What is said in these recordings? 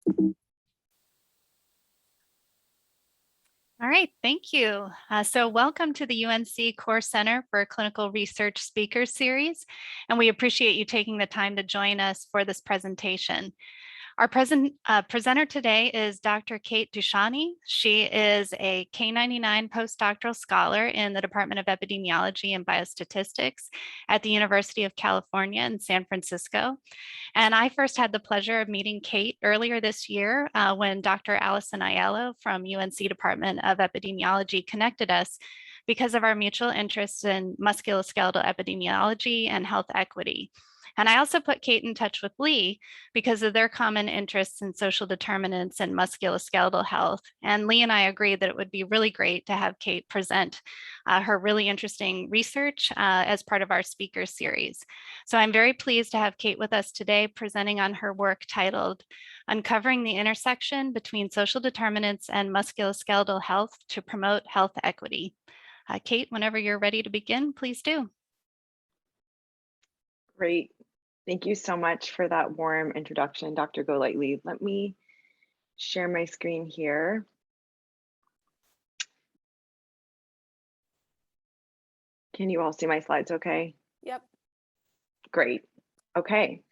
All right, thank you. So welcome to the UNC Core Center for Clinical Research Speakers Series, and we appreciate you taking the time to join us for this presentation. Our presenter today is Dr. Kate Dushani. She is a K99 postdoctoral scholar in the Department of Epidemiology and Biostatistics at the University of California in San Francisco. And I first had the pleasure of meeting Kate earlier this year when Dr. Allison Aiello from UNC Department of Epidemiology connected us because of our mutual interest in musculoskeletal epidemiology and health equity. And I also put Kate in touch with Lee because of their common interests in social determinants and musculoskeletal health. And Lee and I agreed that it would be really great to have Kate present her really interesting research as part of our speaker series. So I'm very pleased to have Kate with us today presenting on her work titled Uncovering the Intersection Between Social Determinants and Musculoskeletal Health to Promote Health Equity. Kate, whenever you're ready to begin, please do. Great. Thank you so much for that warm introduction, Dr. Golightly. Let me share my screen here. Can you all see my slides okay? Yep. Great. Okay.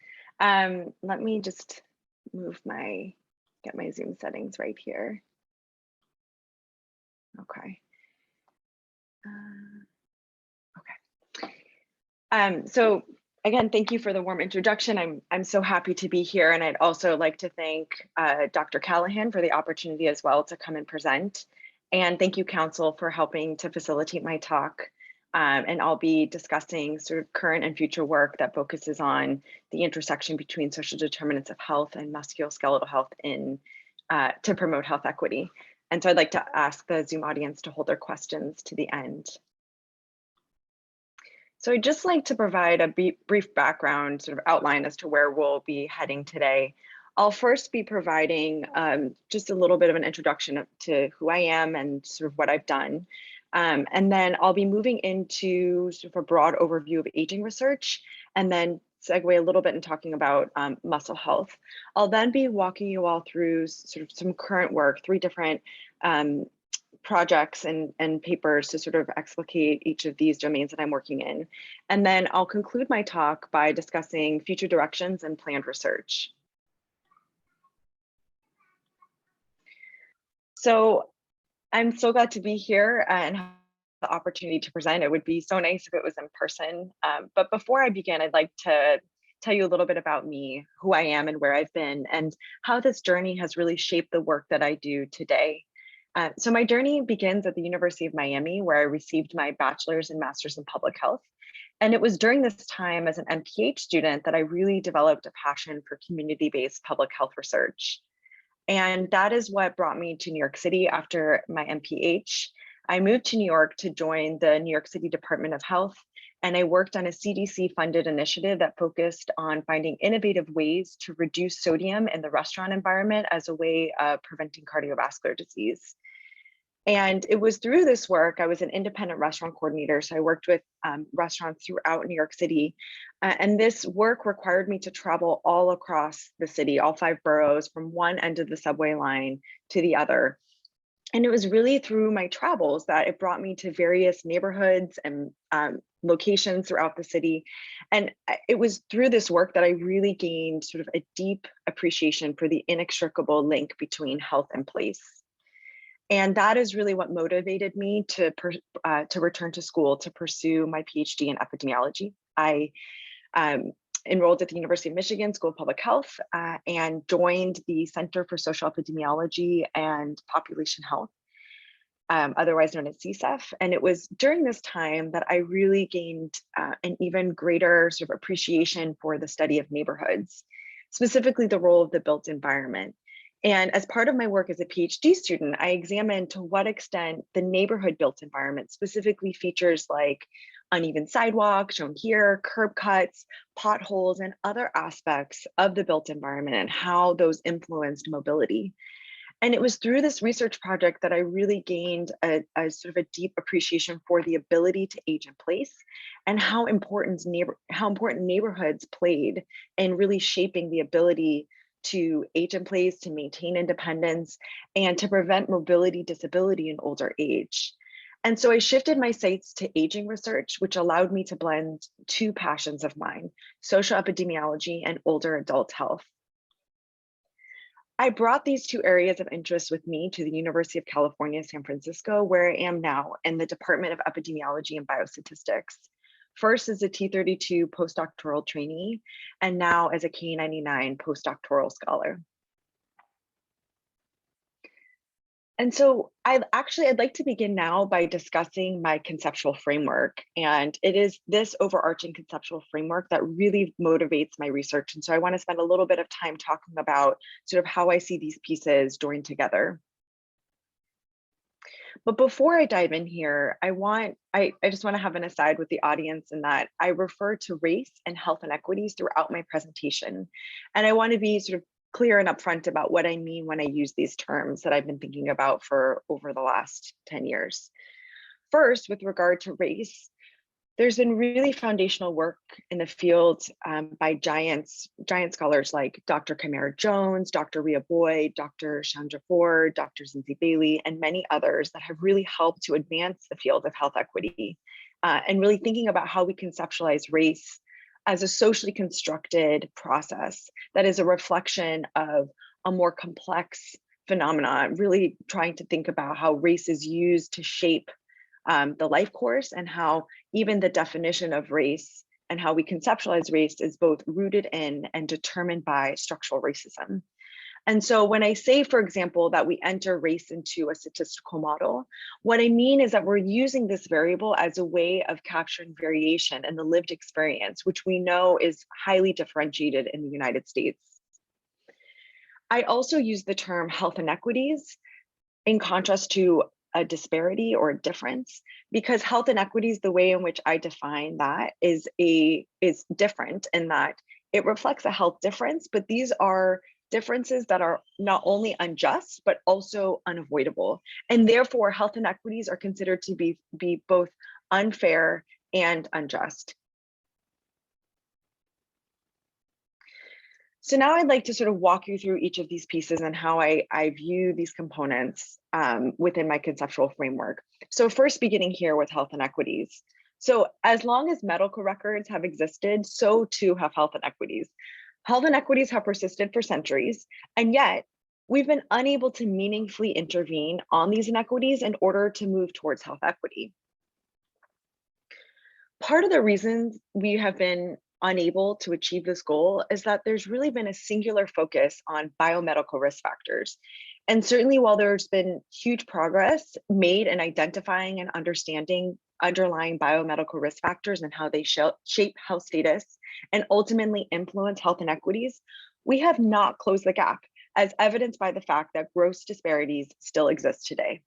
Let me just get my Zoom settings right here. Okay. So again, thank you for the warm introduction. I'm so happy to be here, and I'd also like to thank Dr. Callahan for the opportunity as well to come and present. And thank you, Council, for helping to facilitate my talk. And I'll be discussing sort of current and future work that focuses on the intersection between social determinants of health and musculoskeletal health to promote health equity. And so I'd like to ask the Zoom audience to hold their questions to the end. So I'd just like to provide a brief background sort of outline as to where we'll be heading today. I'll first be providing just a little bit of an introduction to who I am and sort of what I've done. And then I'll be moving into sort of a broad overview of aging research, and then segue a little bit in talking about muscle health. I'll then be walking you all through sort of some current work, 3 different projects and papers to sort of explicate each of these domains that I'm working in. And then I'll conclude my talk by discussing future directions and planned research. So I'm so glad to be here and have the opportunity to present. It would be so nice if it was in person. But before I begin, I'd like to tell you a little bit about me, who I am and where I've been, and how this journey has really shaped the work that I do today. So my journey begins at the University of Miami, where I received my bachelor's and master's in public health. And it was during this time as an MPH student that I really developed a passion for community-based public health research. And that is what brought me to New York City after my MPH. I moved to New York to join the New York City Department of Health, and I worked on a CDC-funded initiative that focused on finding innovative ways to reduce sodium in the restaurant environment as a way of preventing cardiovascular disease. And it was through this work, I was an independent restaurant coordinator, so I worked with restaurants throughout New York City. And this work required me to travel all across the city, all 5 boroughs, from one end of the subway line to the other. And it was really through my travels that it brought me to various neighborhoods and locations throughout the city. And it was through this work that I really gained sort of a deep appreciation for the inextricable link between health and place. And that is really what motivated me to return to school to pursue my PhD in epidemiology. I enrolled at the University of Michigan School of Public Health and joined the Center for Social Epidemiology and Population Health, otherwise known as CSEF. And it was during this time that I really gained an even greater sort of appreciation for the study of neighborhoods, specifically the role of the built environment. And as part of my work as a PhD student, I examined to what extent the neighborhood built environment, specifically features like uneven sidewalks shown here, curb cuts, potholes, and other aspects of the built environment and how those influenced mobility. And it was through this research project that I really gained a sort of a deep appreciation for the ability to age in place and how important neighborhoods played in really shaping the ability to age in place, to maintain independence, and to prevent mobility disability in older age. And so I shifted my sights to aging research, which allowed me to blend two passions of mine, social epidemiology and older adult health. I brought these two areas of interest with me to the University of California, San Francisco, where I am now in the Department of Epidemiology and Biostatistics. First as a T32 postdoctoral trainee, and now as a K99 postdoctoral scholar. And so I'd like to begin now by discussing my conceptual framework. And it is this overarching conceptual framework that really motivates my research. And so I want to spend a little bit of time talking about sort of how I see these pieces joined together. But before I dive in here, I just want to have an aside with the audience in that I refer to race and health inequities throughout my presentation. And I want to be sort of clear and upfront about what I mean when I use these terms that I've been thinking about for over the last 10 years. First, with regard to race, there's been really foundational work in the field by giant scholars like Dr. Kamara Jones, Dr. Rhea Boyd, Dr. Chandra Ford, Dr. Zinzi Bailey, and many others that have really helped to advance the field of health equity and really thinking about how we conceptualize race as a socially constructed process that is a reflection of a more complex phenomena, really trying to think about how race is used to shape the life course and how even the definition of race and how we conceptualize race is both rooted in and determined by structural racism. And so when I say, for example, that we enter race into a statistical model, what I mean is that we're using this variable as a way of capturing variation in the lived experience, which we know is highly differentiated in the United States. I also use the term health inequities in contrast to a disparity or a difference, because health inequities, the way in which I define that is different in that it reflects a health difference, but these are differences that are not only unjust, but also unavoidable. And therefore, health inequities are considered to be both unfair and unjust. So now I'd like to sort of walk you through each of these pieces and how I view these components within my conceptual framework. So first, beginning here with health inequities. So as long as medical records have existed, so too have health inequities. Health inequities have persisted for centuries, and yet we've been unable to meaningfully intervene on these inequities in order to move towards health equity. Part of the reasons we have been unable to achieve this goal is that there's really been a singular focus on biomedical risk factors. And certainly while there's been huge progress made in identifying and understanding underlying biomedical risk factors and how they shape health status and ultimately influence health inequities, we have not closed the gap, as evidenced by the fact that gross disparities still exist today.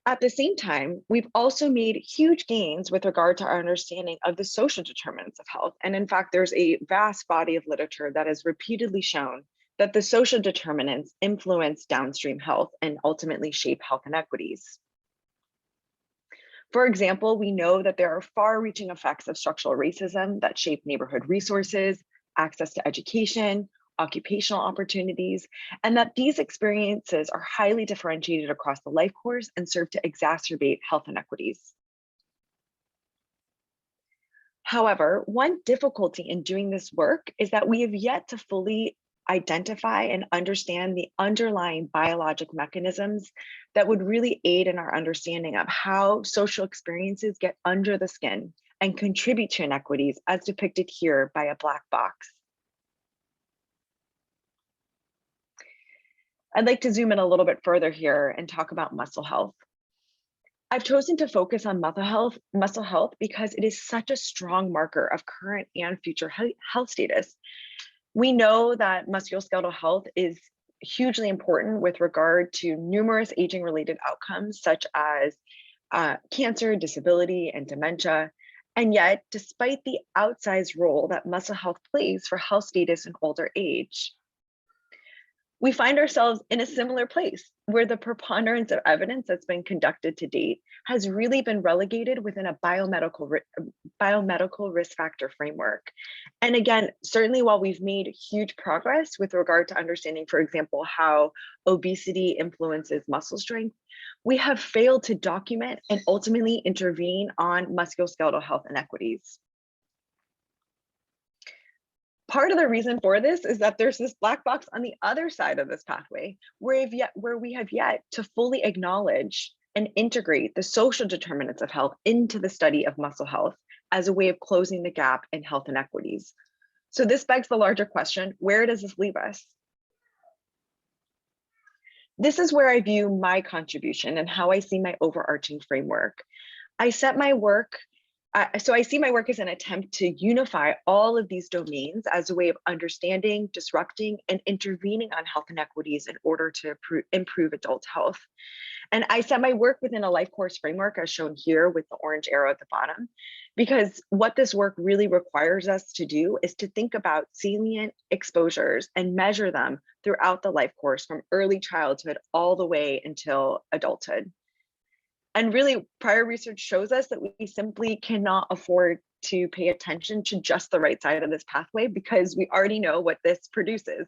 At the same time, we've also made huge gains with regard to our understanding of the social determinants of health. And in fact, there's a vast body of literature that has repeatedly shown that the social determinants influence downstream health and ultimately shape health inequities. For example, we know that there are far-reaching effects of structural racism that shape neighborhood resources, access to education, occupational opportunities, and that these experiences are highly differentiated across the life course and serve to exacerbate health inequities. However, one difficulty in doing this work is that we have yet to fully identify and understand the underlying biologic mechanisms that would really aid in our understanding of how social experiences get under the skin and contribute to inequities as depicted here by a black box. I'd like to zoom in a little bit further here and talk about muscle health. I've chosen to focus on muscle health because it is such a strong marker of current and future health status. We know that musculoskeletal health is hugely important with regard to numerous aging-related outcomes, such as cancer, disability, and dementia. And yet, despite the outsized role that muscle health plays for health status in older age, we find ourselves in a similar place where the preponderance of evidence that's been conducted to date has really been relegated within a biomedical risk factor framework. And again, certainly while we've made huge progress with regard to understanding, for example, how obesity influences muscle strength, we have failed to document and ultimately intervene on musculoskeletal health inequities. Part of the reason for this is that there's this black box on the other side of this pathway where we have yet to fully acknowledge and integrate the social determinants of health into the study of muscle health as a way of closing the gap in health inequities. So this begs the larger question, where does this leave us? This is where I view my contribution and how I see my overarching framework. I see my work as an attempt to unify all of these domains as a way of understanding, disrupting, and intervening on health inequities in order to improve adult health. And I set my work within a life course framework as shown here with the orange arrow at the bottom, because what this work really requires us to do is to think about salient exposures and measure them throughout the life course from early childhood all the way until adulthood. And really, prior research shows us that we simply cannot afford to pay attention to just the right side of this pathway because we already know what this produces.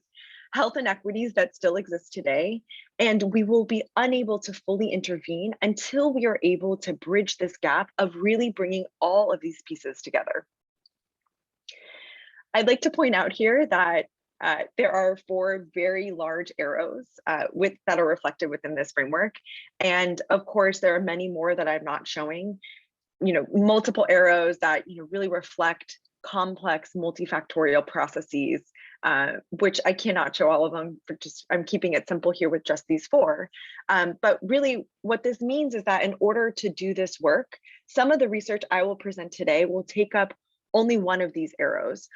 Health inequities that still exist today, and we will be unable to fully intervene until we are able to bridge this gap of really bringing all of these pieces together. I'd like to point out here that there are 4 very large arrows that are reflected within this framework. And of course, there are many more that I'm not showing, multiple arrows that, really reflect complex multifactorial processes, which I cannot show all of them, I'm keeping it simple here with just these 4. But really what this means is that in order to do this work, some of the research I will present today will take up only one of these arrows,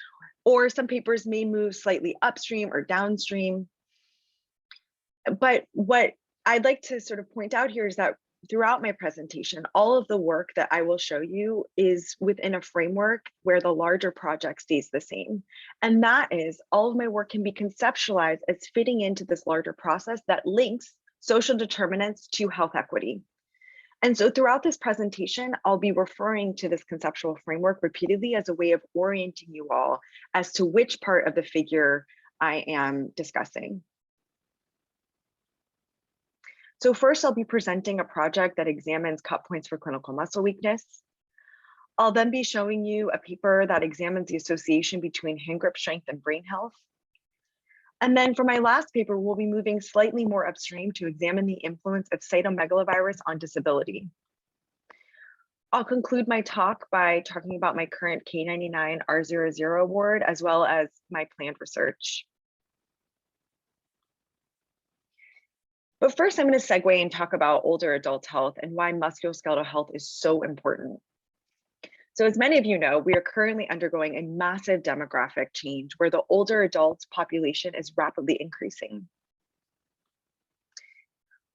or some papers may move slightly upstream or downstream. But what I'd like to sort of point out here is that throughout my presentation, all of the work that I will show you is within a framework where the larger project stays the same. And that is, all of my work can be conceptualized as fitting into this larger process that links social determinants to health equity. And so throughout this presentation, I'll be referring to this conceptual framework repeatedly as a way of orienting you all as to which part of the figure I am discussing. So first, I'll be presenting a project that examines cut points for clinical muscle weakness. I'll then be showing you a paper that examines the association between hand grip strength and brain health. And then for my last paper, we'll be moving slightly more upstream to examine the influence of cytomegalovirus on disability. I'll conclude my talk by talking about my current K99 R00 award, as well as my planned research. But first, I'm going to segue and talk about older adult health and why musculoskeletal health is so important. So as many of you know, we are currently undergoing a massive demographic change where the older adult population is rapidly increasing.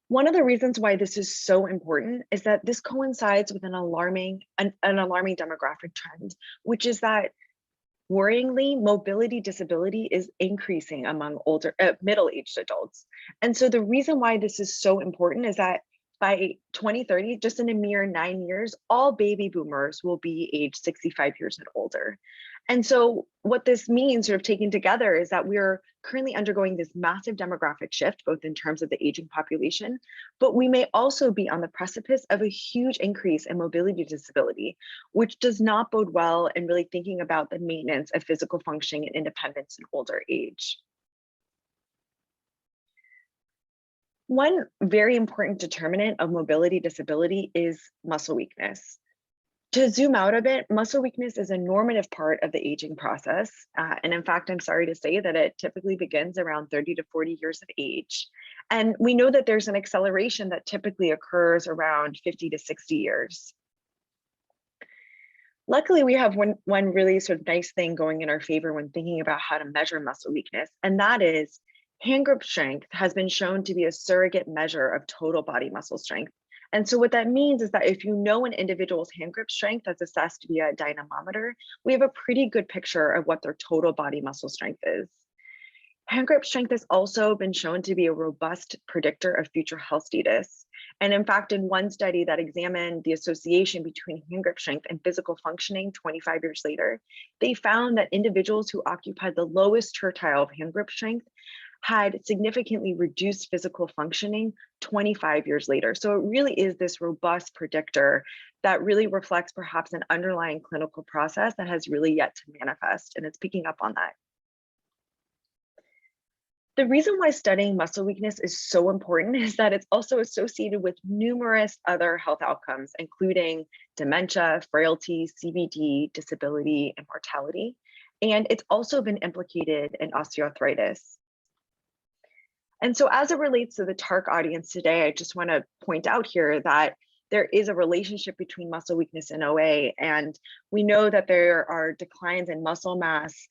One of the reasons why this is so important is that this coincides with an alarming demographic trend, which is that worryingly, mobility disability is increasing among middle-aged adults. And so the reason why this is so important is that by 2030, just in a mere 9 years, all baby boomers will be age 65 years and older. And so what this means, sort of taken together, is that we're currently undergoing this massive demographic shift, both in terms of the aging population, but we may also be on the precipice of a huge increase in mobility disability, which does not bode well in really thinking about the maintenance of physical functioning and independence in older age. One very important determinant of mobility disability is muscle weakness. To zoom out a bit, muscle weakness is a normative part of the aging process. And in fact, I'm sorry to say that it typically begins around 30 to 40 years of age. And we know that there's an acceleration that typically occurs around 50 to 60 years. Luckily, we have one really sort of nice thing going in our favor when thinking about how to measure muscle weakness, and that is hand grip strength has been shown to be a surrogate measure of total body muscle strength. And so what that means is that if you know an individual's hand grip strength as assessed via a dynamometer, we have a pretty good picture of what their total body muscle strength is. Hand grip strength has also been shown to be a robust predictor of future health status. And in fact, in one study that examined the association between hand grip strength and physical functioning 25 years later, they found that individuals who occupied the lowest tertile of hand grip strength had significantly reduced physical functioning 25 years later. So it really is this robust predictor that really reflects perhaps an underlying clinical process that has really yet to manifest, and it's picking up on that. The reason why studying muscle weakness is so important is that it's also associated with numerous other health outcomes, including dementia, frailty, CVD, disability, and mortality. And it's also been implicated in osteoarthritis. And so as it relates to the TARC audience today, I just want to point out here that there is a relationship between muscle weakness and OA. And we know that there are declines in muscle mass,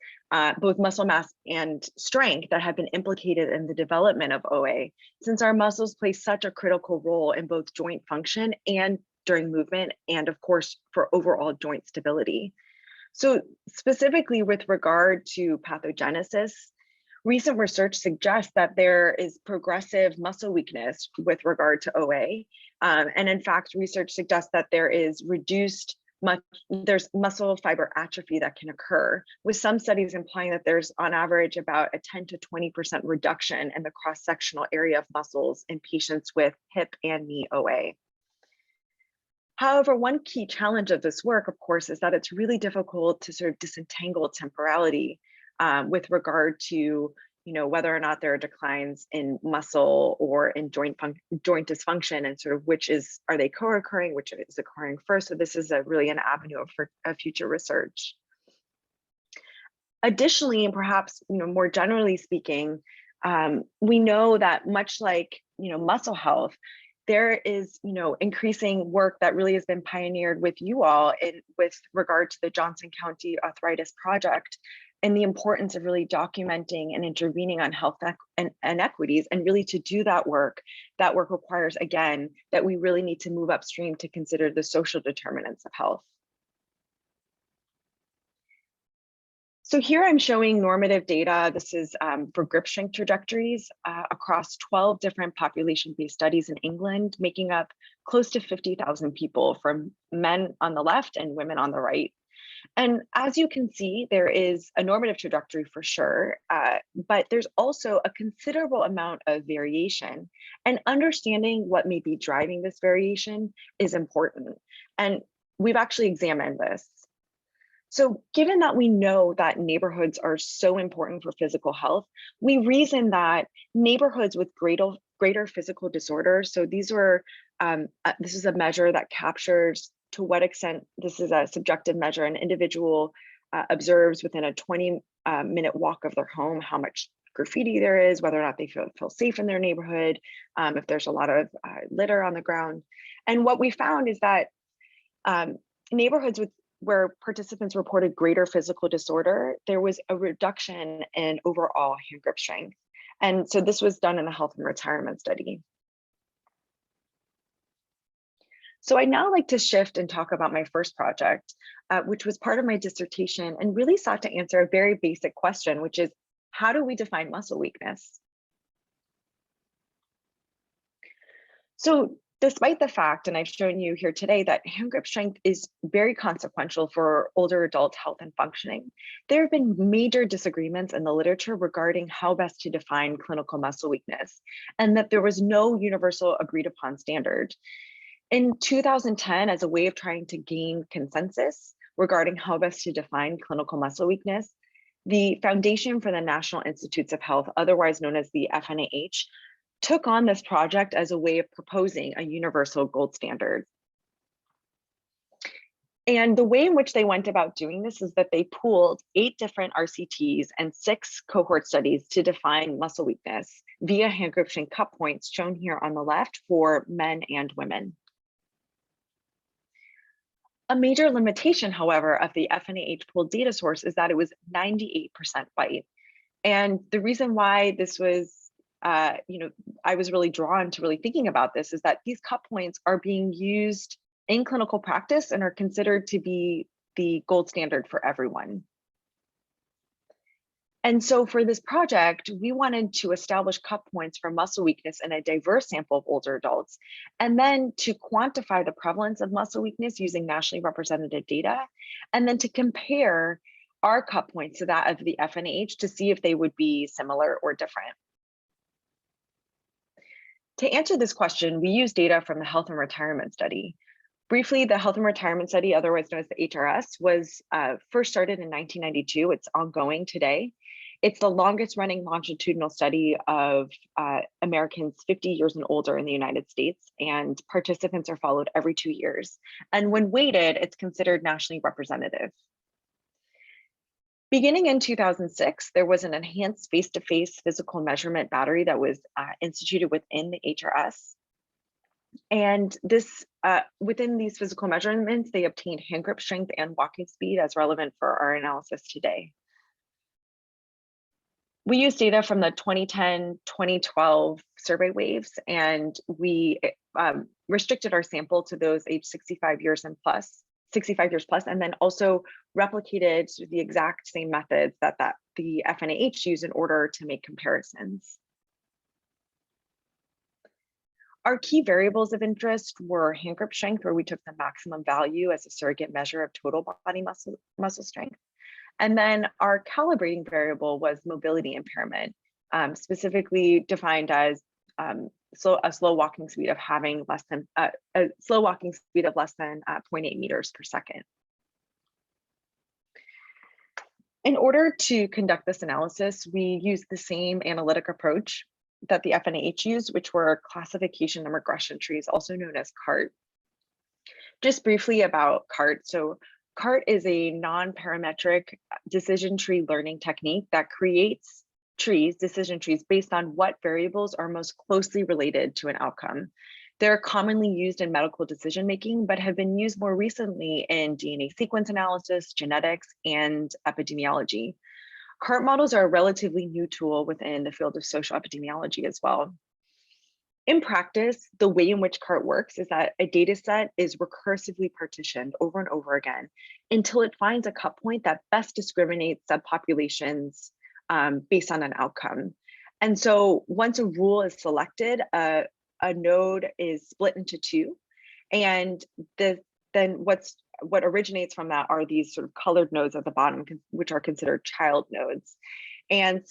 both muscle mass and strength, that have been implicated in the development of OA, since our muscles play such a critical role in both joint function and during movement, and of course, for overall joint stability. So specifically with regard to pathogenesis, recent research suggests that there is progressive muscle weakness with regard to OA. And in fact, research suggests that there is there's muscle fiber atrophy that can occur, with some studies implying that there's on average about a 10 to 20% reduction in the cross-sectional area of muscles in patients with hip and knee OA. However, one key challenge of this work, of course, is that it's really difficult to sort of disentangle temporality with regard to whether or not there are declines in muscle or in joint dysfunction, and sort of are they co-occurring, which is occurring first. So this is really an avenue for future research. Additionally, and perhaps more generally speaking, we know that much like muscle health, there is increasing work that really has been pioneered with you all with regard to the Johnson County Arthritis Project, and the importance of really documenting and intervening on health inequities. And really, to do that work requires, again, that we really need to move upstream to consider the social determinants of health. So here I'm showing normative data. This is for grip strength trajectories across 12 different population-based studies in England, making up close to 50,000 people, from men on the left and women on the right. And as you can see, there is a normative trajectory for sure, but there's also a considerable amount of variation. And understanding what may be driving this variation is important. And we've actually examined this. So given that we know that neighborhoods are so important for physical health, we reason that neighborhoods with greater physical disorders, so this is a measure that captures to what extent, this is a subjective measure, an individual observes within a 20-minute walk of their home how much graffiti there is, whether or not they feel safe in their neighborhood, if there's a lot of litter on the ground. And what we found is that neighborhoods where participants reported greater physical disorder, there was a reduction in overall hand grip strength. And so this was done in a health and retirement study. So I'd now like to shift and talk about my first project, which was part of my dissertation and really sought to answer a very basic question, which is, how do we define muscle weakness? So despite the fact, and I've shown you here today, that hand grip strength is very consequential for older adult health and functioning, there have been major disagreements in the literature regarding how best to define clinical muscle weakness, and that there was no universal agreed upon standard. In 2010, as a way of trying to gain consensus regarding how best to define clinical muscle weakness, the Foundation for the National Institutes of Health, otherwise known as the FNIH, took on this project as a way of proposing a universal gold standard. And the way in which they went about doing this is that they pooled 8 different RCTs and 6 cohort studies to define muscle weakness via hand grip strength cut points, shown here on the left, for men and women. A major limitation, however, of the FNIH pooled data source is that it was 98% white. And the reason why this was, I was really drawn to really thinking about this, is that these cut points are being used in clinical practice and are considered to be the gold standard for everyone. And so for this project, we wanted to establish cut points for muscle weakness in a diverse sample of older adults, and then to quantify the prevalence of muscle weakness using nationally representative data, and then to compare our cut points to that of the FNH to see if they would be similar or different. To answer this question, we used data from the Health and Retirement Study. Briefly, the Health and Retirement Study, otherwise known as the HRS, was first started in 1992. It's ongoing today. It's the longest running longitudinal study of Americans 50 years and older in the United States, and participants are followed every 2 years. And when weighted, it's considered nationally representative. Beginning in 2006, there was an enhanced face-to-face physical measurement battery that was instituted within the HRS. And this, within these physical measurements, they obtained hand grip strength and walking speed as relevant for our analysis today. We used data from the 2010-2012 survey waves, and we restricted our sample to those aged 65 years plus, and then also replicated the exact same methods that the FNH used in order to make comparisons. Our key variables of interest were hand grip strength, where we took the maximum value as a surrogate measure of total body muscle strength. And then our calibrating variable was mobility impairment, specifically defined as a slow walking speed of less than 0.8 meters per second. In order to conduct this analysis, we used the same analytic approach that the FNH used, which were classification and regression trees, also known as CART. Just briefly about CART. So CART is a non-parametric decision tree learning technique that creates decision trees based on what variables are most closely related to an outcome. They're commonly used in medical decision making, but have been used more recently in DNA sequence analysis, genetics, and epidemiology. CART models are a relatively new tool within the field of socioepidemiology as well. In practice, the way in which CART works is that a data set is recursively partitioned over and over again until it finds a cut point that best discriminates subpopulations based on an outcome. And so once a rule is selected, a node is split into two, and then what originates from that are these sort of colored nodes at the bottom, which are considered child nodes. And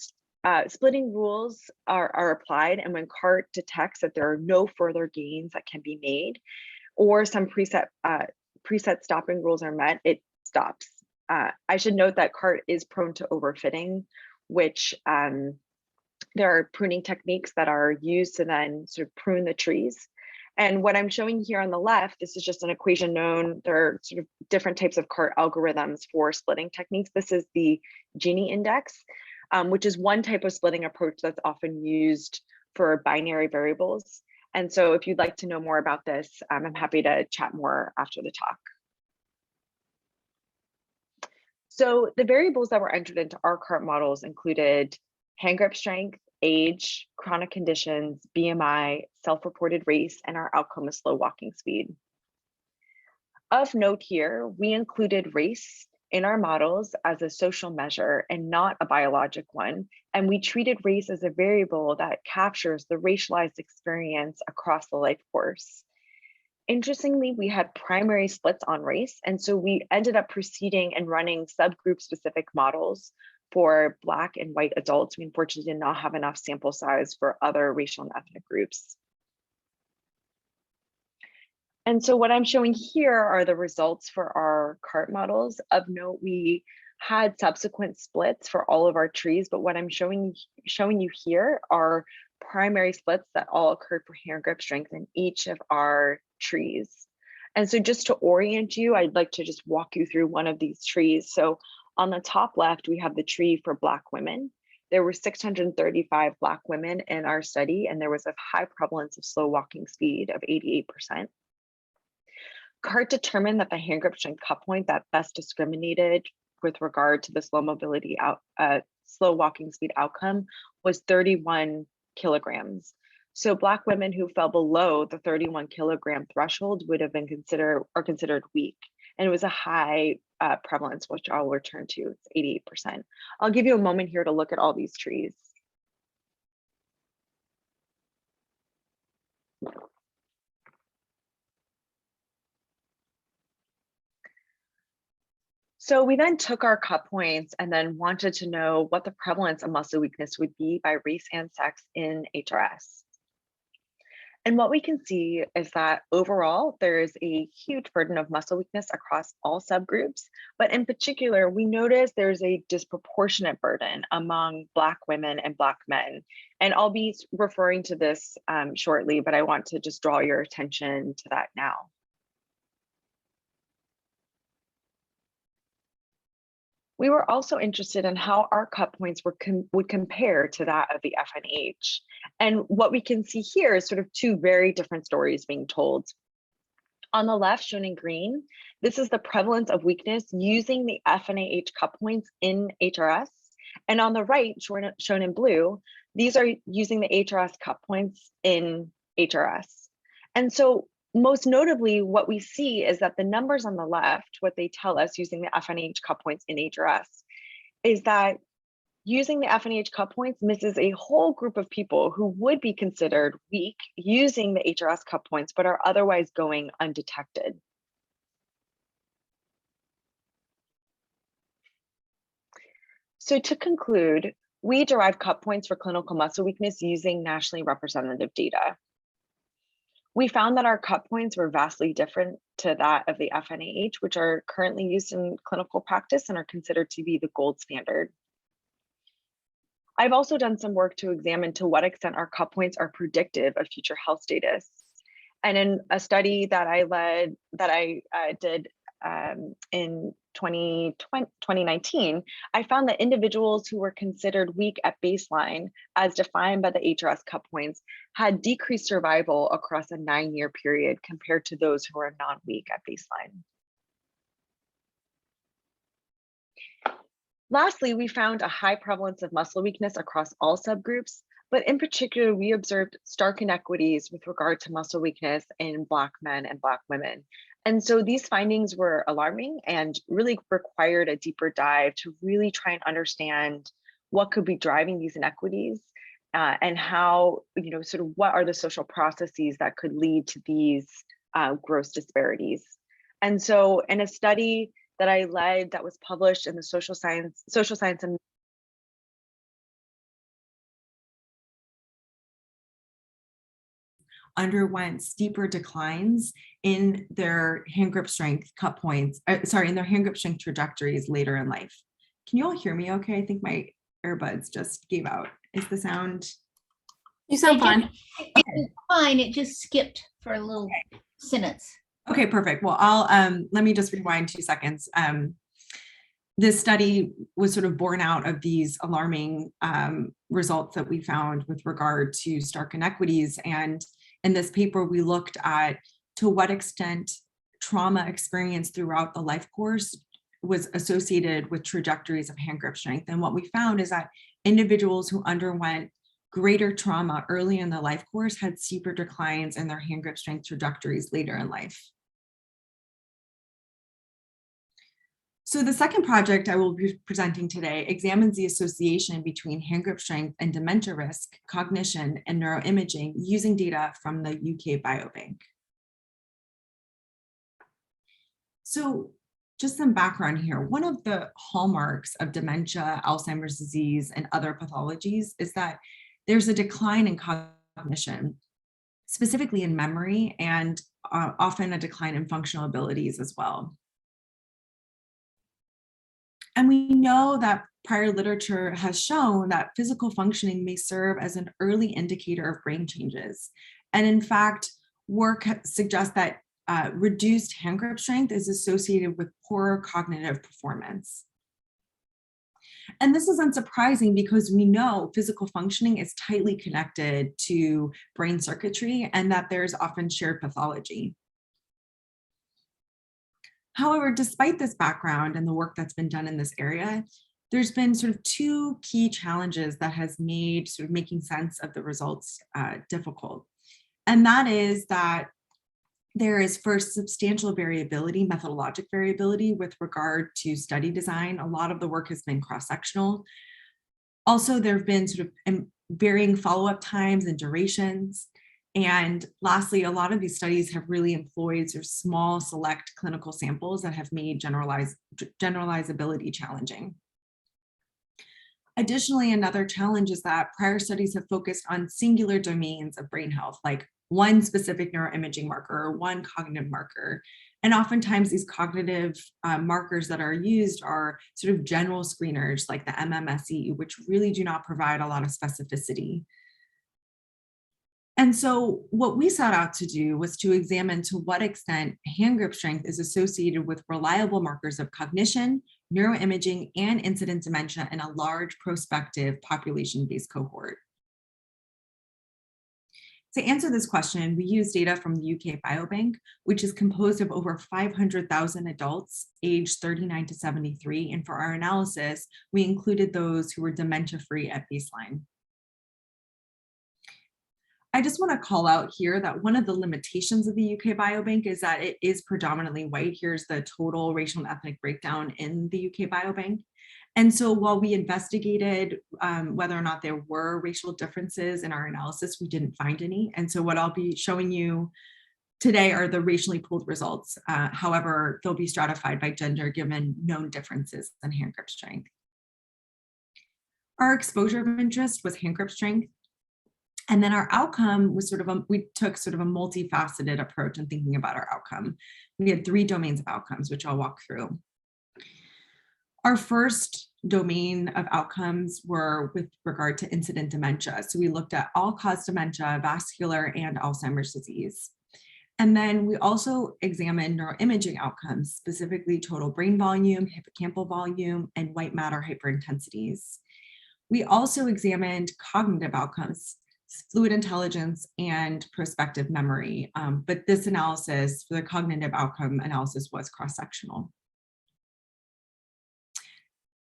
splitting rules are applied, and when CART detects that there are no further gains that can be made, or some preset stopping rules are met, it stops. I should note that CART is prone to overfitting, which there are pruning techniques that are used to then sort of prune the trees. And what I'm showing here on the left, this is just an equation known. There are sort of different types of CART algorithms for splitting techniques. This is the Gini index, which is one type of splitting approach that's often used for binary variables. And so if you'd like to know more about this, I'm happy to chat more after the talk. So the variables that were entered into our CART models included hand grip strength, age, chronic conditions, BMI, self-reported race, and our outcome is slow walking speed. Of note here, we included race in our models as a social measure and not a biologic one, and we treated race as a variable that captures the racialized experience across the life course. Interestingly, we had primary splits on race, and so we ended up proceeding and running subgroup specific models for Black and white adults. We unfortunately did not have enough sample size for other racial and ethnic groups. And so what I'm showing here are the results for our CART models. Of note, we had subsequent splits for all of our trees, but what I'm showing you here are primary splits that all occurred for hand grip strength in each of our trees. And so just to orient you, I'd like to just walk you through one of these trees. So on the top left, we have the tree for Black women. There were 635 Black women in our study, and there was a high prevalence of slow walking speed of 88%. CART determined that the hand grip strength cut point that best discriminated with regard to the slow walking speed outcome was 31 kilograms. So Black women who fell below the 31 kilogram threshold would have been considered weak, and it was a high prevalence, which I'll return to. It's 88%. I'll give you a moment here to look at all these trees. So we then took our cut points and then wanted to know what the prevalence of muscle weakness would be by race and sex in HRS. And what we can see is that overall, there is a huge burden of muscle weakness across all subgroups, but in particular, we notice there's a disproportionate burden among Black women and Black men. And I'll be referring to this shortly, but I want to just draw your attention to that now. We were also interested in how our cut points would compare to that of the FNH. And what we can see here is sort of two very different stories being told. On the left, shown in green, this is the prevalence of weakness using the FNAH cut points in HRS. And on the right, shown in blue, these are using the HRS cut points in HRS. And so most notably, what we see is that the numbers on the left, what they tell us using the FNH cut points in HRS, is that using the FNH cut points misses a whole group of people who would be considered weak using the HRS cut points, but are otherwise going undetected. So to conclude, we derived cut points for clinical muscle weakness using nationally representative data. We found that our cut points were vastly different to that of the FNAH, which are currently used in clinical practice and are considered to be the gold standard. I've also done some work to examine to what extent our cut points are predictive of future health status. And in a study that I led, that I did in 2019, I found that individuals who were considered weak at baseline, as defined by the HRS cut points, had decreased survival across a 9-year period compared to those who are non-weak at baseline. Lastly, we found a high prevalence of muscle weakness across all subgroups, but in particular, we observed stark inequities with regard to muscle weakness in Black men and Black women. And so these findings were alarming and really required a deeper dive to really try and understand what could be driving these inequities and how, sort of what are the social processes that could lead to these gross disparities. And so in a study that I led that was published in the Social Science and underwent steeper declines in their hand grip strength cut points, in their hand grip strength trajectories later in life. Can you all hear me okay? I think my earbuds just gave out. Is the sound? You sound fine. Fine, it just skipped for a little sentence. Okay, perfect. Well, I'll let me just rewind 2 seconds. This study was sort of born out of these alarming results that we found with regard to stark inequities. And in this paper, we looked at to what extent trauma experienced throughout the life course was associated with trajectories of hand grip strength. And what we found is that individuals who underwent greater trauma early in the life course had steeper declines in their hand grip strength trajectories later in life. So the second project I will be presenting today examines the association between hand grip strength and dementia risk, cognition, and neuroimaging using data from the UK Biobank. So just some background here. One of the hallmarks of dementia, Alzheimer's disease, and other pathologies is that there's a decline in cognition, specifically in memory, and often a decline in functional abilities as well. And we know that prior literature has shown that physical functioning may serve as an early indicator of brain changes. And in fact, work suggests that reduced hand grip strength is associated with poorer cognitive performance. And this is unsurprising because we know physical functioning is tightly connected to brain circuitry and that there's often shared pathology. However, despite this background and the work that's been done in this area, there's been sort of two key challenges that has made sort of making sense of the results difficult. And that is that There is first substantial variability, methodologic variability with regard to study design. A lot of the work has been cross-sectional. Also, there have been sort of varying follow-up times and durations. And lastly, a lot of these studies have really employed sort of small select clinical samples that have made generalizability challenging. Additionally, another challenge is that prior studies have focused on singular domains of brain health, like one specific neuroimaging marker or one cognitive marker. And oftentimes these cognitive markers that are used are sort of general screeners like the MMSE, which really do not provide a lot of specificity. And so what we set out to do was to examine to what extent hand grip strength is associated with reliable markers of cognition, neuroimaging, and incident dementia in a large prospective population-based cohort. To answer this question, we use data from the UK Biobank, which is composed of over 500,000 adults aged 39 to 73. And for our analysis, we included those who were dementia-free at baseline. I just want to call out here that one of the limitations of the UK Biobank is that it is predominantly white. Here's the total racial and ethnic breakdown in the UK Biobank. And so while we investigated whether or not there were racial differences in our analysis, we didn't find any. And so what I'll be showing you today are the racially pooled results. However, they'll be stratified by gender given known differences in hand grip strength. Our exposure of interest was hand grip strength. And then our outcome was we took sort of a multifaceted approach in thinking about our outcome. We had 3 domains of outcomes, which I'll walk through. Our first domain of outcomes were with regard to incident dementia. So we looked at all-cause dementia, vascular, and Alzheimer's disease. And then we also examined neuroimaging outcomes, specifically total brain volume, hippocampal volume, and white matter hyperintensities. We also examined cognitive outcomes, fluid intelligence, and prospective memory. But this analysis for the cognitive outcome analysis was cross-sectional.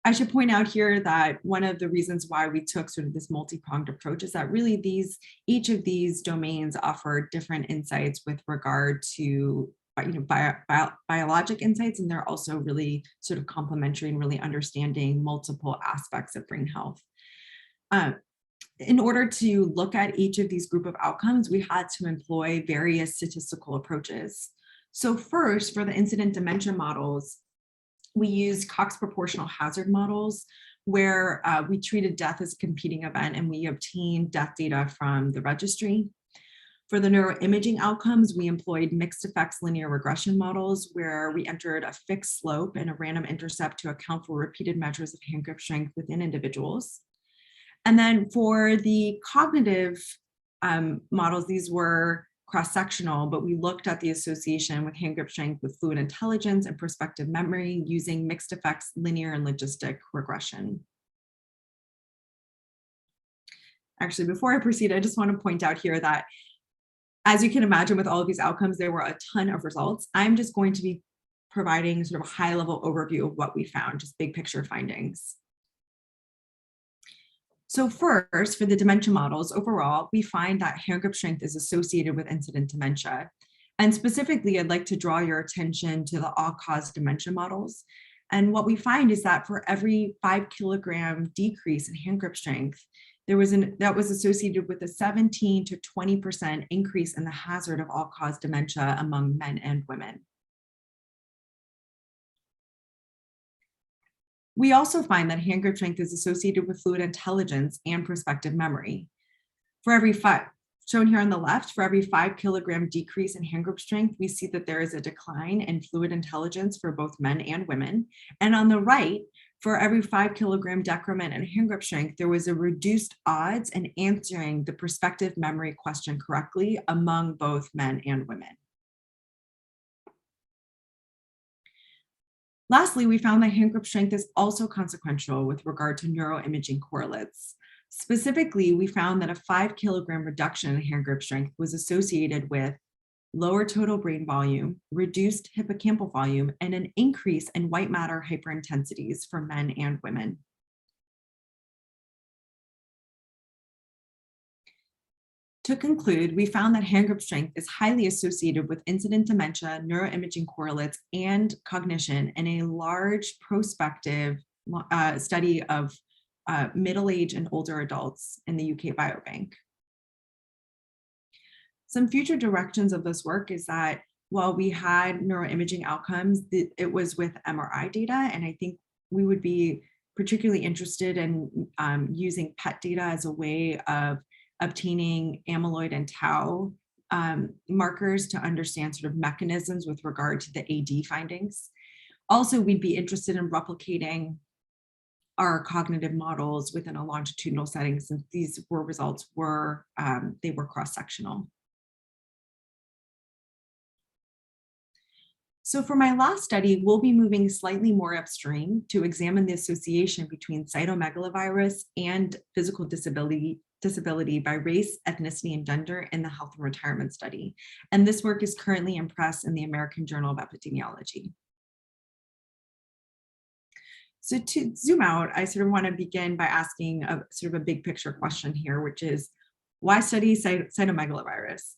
I should point out here that one of the reasons why we took sort of this multi-pronged approach is that really each of these domains offer different insights with regard to biologic insights, and they're also really sort of complementary and really understanding multiple aspects of brain health. In order to look at each of these group of outcomes, we had to employ various statistical approaches. So first, for the incident dementia models, we used Cox proportional hazard models where we treated death as a competing event and we obtained death data from the registry. For the neuroimaging outcomes, we employed mixed effects linear regression models where we entered a fixed slope and a random intercept to account for repeated measures of hand grip strength within individuals. And then for the cognitive models, these were cross-sectional, but we looked at the association with hand grip strength with fluid intelligence and prospective memory using mixed effects linear and logistic regression. Actually, before I proceed, I just want to point out here that, as you can imagine, with all of these outcomes, there were a ton of results. I'm just going to be providing sort of a high-level overview of what we found, just big picture findings. So first, for the dementia models, overall, we find that hand grip strength is associated with incident dementia. And specifically, I'd like to draw your attention to the all-cause dementia models. And what we find is that for every 5 kilogram decrease in hand grip strength, that was associated with a 17 to 20% increase in the hazard of all-cause dementia among men and women. We also find that hand grip strength is associated with fluid intelligence and prospective memory. For every shown here on the left, for every 5 kilogram decrease in hand grip strength, we see that there is a decline in fluid intelligence for both men and women. And on the right, for every 5 kilogram decrement in hand grip strength, there was a reduced odds in answering the prospective memory question correctly among both men and women. Lastly, we found that hand grip strength is also consequential with regard to neuroimaging correlates. Specifically, we found that a 5 kilogram reduction in hand grip strength was associated with lower total brain volume, reduced hippocampal volume, and an increase in white matter hyperintensities for men and women. To conclude, we found that handgrip strength is highly associated with incident dementia, neuroimaging correlates, and cognition in a large prospective study of middle-aged and older adults in the UK Biobank. Some future directions of this work is that while we had neuroimaging outcomes, it was with MRI data, and I think we would be particularly interested in using PET data as a way of obtaining amyloid and tau markers to understand sort of mechanisms with regard to the AD findings. Also, we'd be interested in replicating our cognitive models within a longitudinal setting, since these results were cross-sectional. So for my last study, we'll be moving slightly more upstream to examine the association between cytomegalovirus and physical disability by race, ethnicity, and gender in the health and retirement study. And this work is currently in press in the American Journal of Epidemiology. So to zoom out, I sort of want to begin by asking a sort of a big picture question here, which is, why study cytomegalovirus?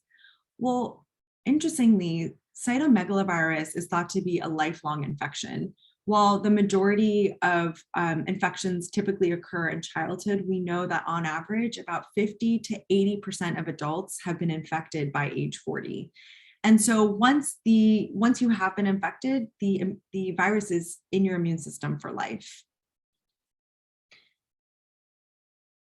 Well, interestingly, cytomegalovirus is thought to be a lifelong infection. While the majority of infections typically occur in childhood, we know that on average, about 50 to 80% of adults have been infected by age 40. And so once you have been infected, the virus is in your immune system for life.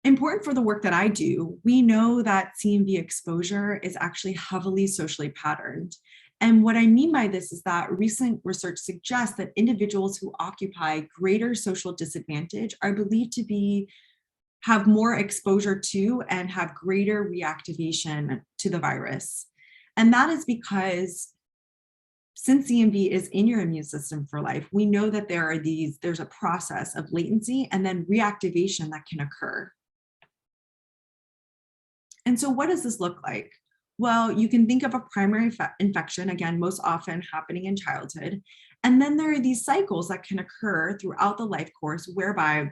Important for the work that I do, we know that CMV exposure is actually heavily socially patterned. And what I mean by this is that recent research suggests that individuals who occupy greater social disadvantage are believed to have more exposure to and have greater reactivation to the virus. And that is because since CMV is in your immune system for life, we know that there's a process of latency and then reactivation that can occur. And so what does this look like? Well, you can think of a primary infection, again, most often happening in childhood. And then there are these cycles that can occur throughout the life course whereby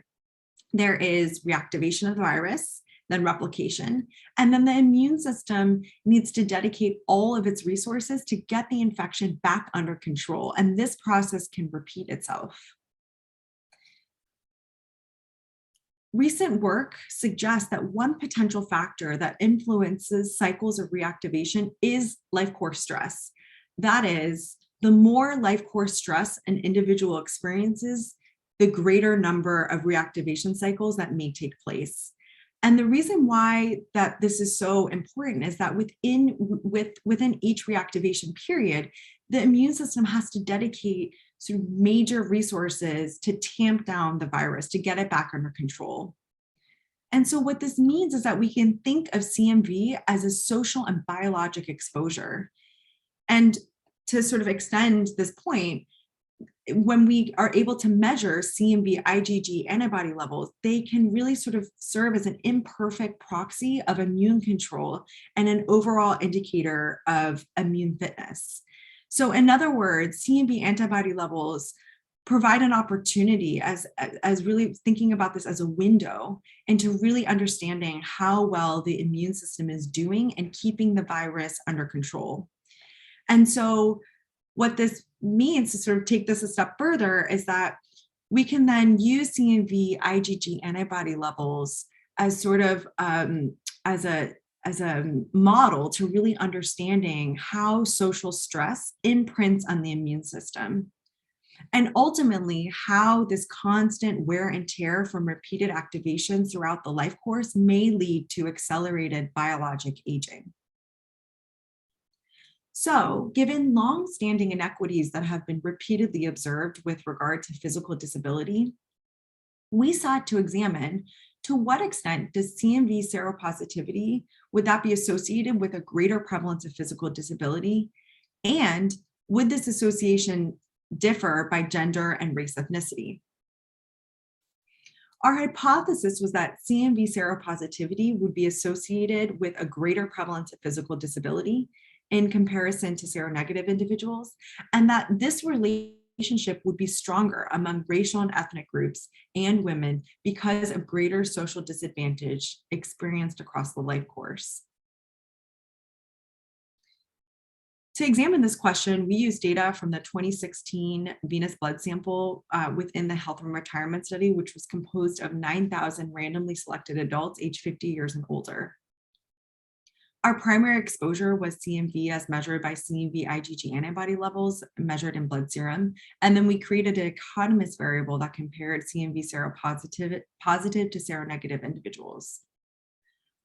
there is reactivation of the virus, then replication, and then the immune system needs to dedicate all of its resources to get the infection back under control. And this process can repeat itself. Recent work suggests that one potential factor that influences cycles of reactivation is life course stress. That is, the more life course stress an individual experiences, the greater number of reactivation cycles that may take place. And the reason why that this is so important is that within each reactivation period, the immune system has to dedicate sort of major resources to tamp down the virus, to get it back under control. And so what this means is that we can think of CMV as a social and biologic exposure. And to sort of extend this point, when we are able to measure CMV IgG antibody levels, they can really sort of serve as an imperfect proxy of immune control and an overall indicator of immune fitness. So in other words, CMV antibody levels provide an opportunity as really thinking about this as a window into really understanding how well the immune system is doing and keeping the virus under control. And so what this means, to sort of take this a step further, is that we can then use CMV IgG antibody levels as sort of as a model to really understanding how social stress imprints on the immune system. And ultimately, how this constant wear and tear from repeated activations throughout the life course may lead to accelerated biologic aging. So, given long-standing inequities that have been repeatedly observed with regard to physical disability, we sought to examine to what extent does CMV seropositivity, would that be associated with a greater prevalence of physical disability? And would this association differ by gender and race ethnicity? Our hypothesis was that CMV seropositivity would be associated with a greater prevalence of physical disability in comparison to seronegative individuals, and that this relationship would be stronger among racial and ethnic groups and women because of greater social disadvantage experienced across the life course. To examine this question, we used data from the 2016 venous blood sample within the Health and Retirement Study, which was composed of 9,000 randomly selected adults aged 50 years and older. Our primary exposure was CMV as measured by CMV IgG antibody levels measured in blood serum. And then we created a dichotomous variable that compared CMV seropositive to seronegative individuals.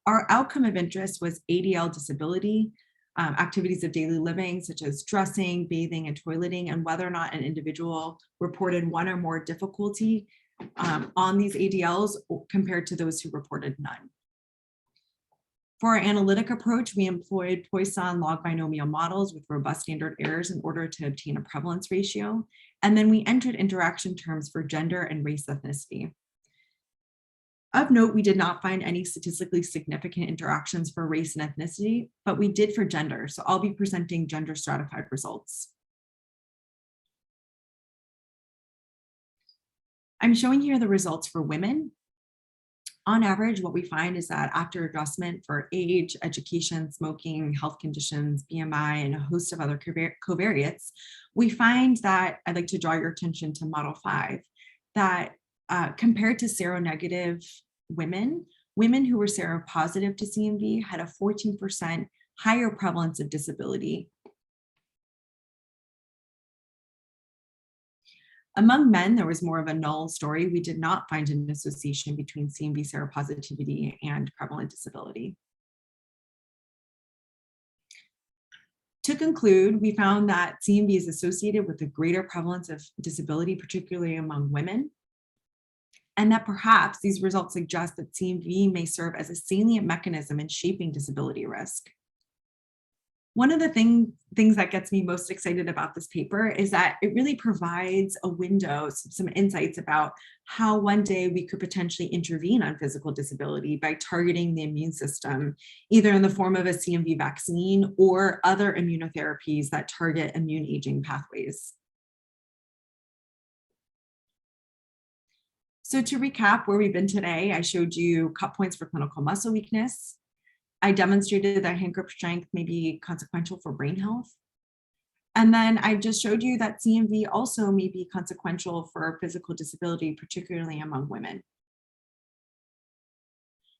Our outcome of interest was ADL disability, activities of daily living, such as dressing, bathing, and toileting, and whether or not an individual reported one or more difficulty on these ADLs compared to those who reported none. For our analytic approach, we employed Poisson log binomial models with robust standard errors in order to obtain a prevalence ratio. And then we entered interaction terms for gender and race ethnicity. Of note, we did not find any statistically significant interactions for race and ethnicity, but we did for gender. So I'll be presenting gender stratified results. I'm showing here the results for women. On average, what we find is that after adjustment for age, education, smoking, health conditions, BMI, and a host of other covariates, we find that I'd like to draw your attention to Model 5, that compared to seronegative women, women who were seropositive to CMV had a 14% higher prevalence of disability. Among men, there was more of a null story. We did not find an association between CMV seropositivity and prevalent disability. To conclude, we found that CMV is associated with a greater prevalence of disability, particularly among women, and that perhaps these results suggest that CMV may serve as a salient mechanism in shaping disability risk. One of the things that gets me most excited about this paper is that it really provides a window, some insights about how one day we could potentially intervene on physical disability by targeting the immune system, either in the form of a CMV vaccine or other immunotherapies that target immune aging pathways. So to recap where we've been today, I showed you cut points for clinical muscle weakness. I demonstrated that hand grip strength may be consequential for brain health. And then I just showed you that CMV also may be consequential for physical disability, particularly among women.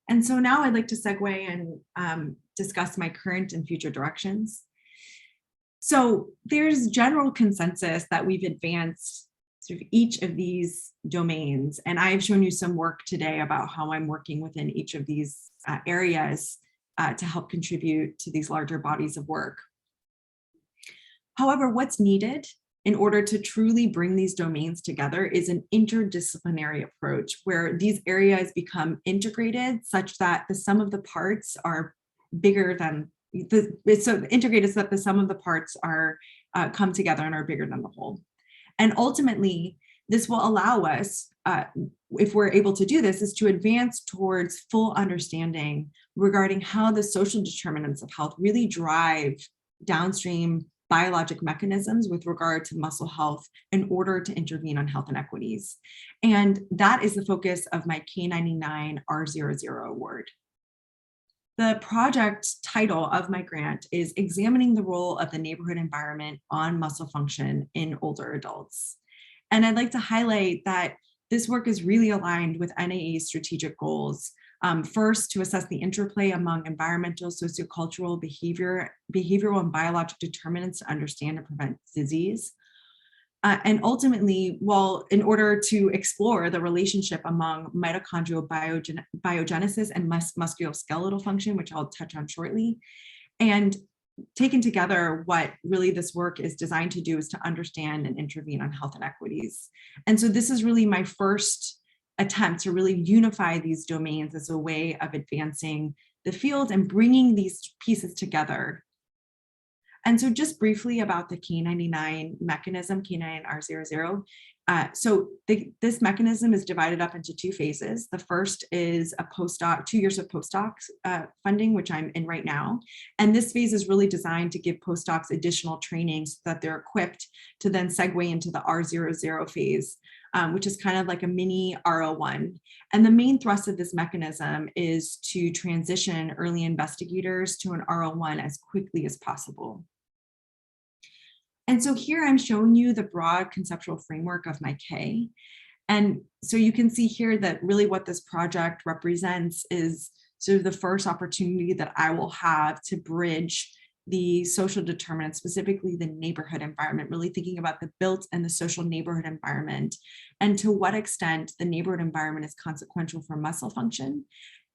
And so now I'd like to segue and discuss my current and future directions. So there's general consensus that we've advanced sort of each of these domains. And I've shown you some work today about how I'm working within each of these areas to help contribute to these larger bodies of work. However, what's needed in order to truly bring these domains together is an interdisciplinary approach where these areas become integrated such that the sum of the parts are bigger than so integrated so that the sum of the parts are come together and are bigger than the whole. And ultimately, this will allow us, if we're able to do this, is to advance towards full understanding regarding how the social determinants of health really drive downstream biologic mechanisms with regard to muscle health in order to intervene on health inequities. And that is the focus of my K99 R00 award. The project title of my grant is Examining the Role of the Neighborhood Environment on Muscle Function in Older Adults. And I'd like to highlight that this work is really aligned with NIA's strategic goals. First, to assess the interplay among environmental, sociocultural, behavioral, and biologic determinants to understand and prevent disease. And ultimately, in order to explore the relationship among mitochondrial biogenesis and musculoskeletal function, which I'll touch on shortly, and taken together, what really this work is designed to do is to understand and intervene on health inequities. And so this is really my first attempt to really unify these domains as a way of advancing the field and bringing these pieces together. And so just briefly about the K99 mechanism, K99R00. This mechanism is divided up into two phases. The first is a postdoc, 2 years of postdoc funding, which I'm in right now. And this phase is really designed to give postdocs additional training so that they're equipped to then segue into the R00 phase, which is kind of like a mini R01. And the main thrust of this mechanism is to transition early investigators to an R01 as quickly as possible. And so here I'm showing you the broad conceptual framework of my K. And so you can see here that really what this project represents is sort of the first opportunity that I will have to bridge the social determinants, specifically the neighborhood environment, really thinking about the built and the social neighborhood environment, and to what extent the neighborhood environment is consequential for muscle function,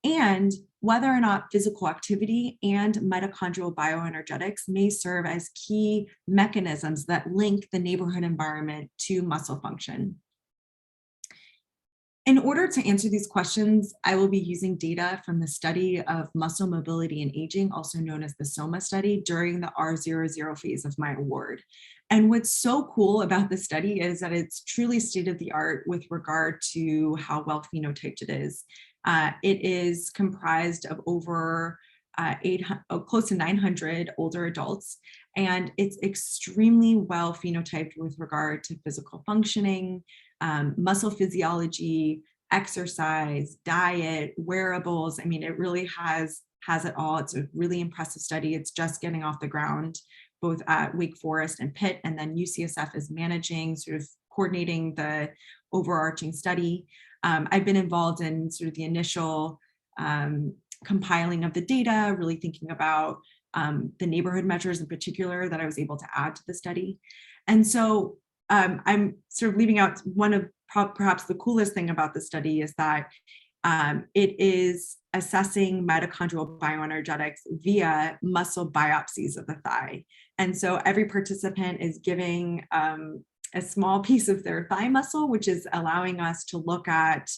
and whether or not physical activity and mitochondrial bioenergetics may serve as key mechanisms that link the neighborhood environment to muscle function. In order to answer these questions, I will be using data from the study of muscle mobility and aging, also known as the SOMA study, during the R00 phase of my award. And what's so cool about this study is that it's truly state-of-the-art with regard to how well phenotyped it is. It is comprised of over close to 900 older adults, and it's extremely well phenotyped with regard to physical functioning, muscle physiology, exercise, diet, wearables. I mean, it really has it all. It's a really impressive study. It's just getting off the ground, both at Wake Forest and Pitt, and then UCSF is managing, sort of coordinating the overarching study. I've been involved in sort of the initial compiling of the data, really thinking about the neighborhood measures in particular that I was able to add to the study. And so I'm sort of leaving out one of perhaps the coolest thing about the study is that it is assessing mitochondrial bioenergetics via muscle biopsies of the thigh. And so every participant is giving a small piece of their thigh muscle, which is allowing us to look at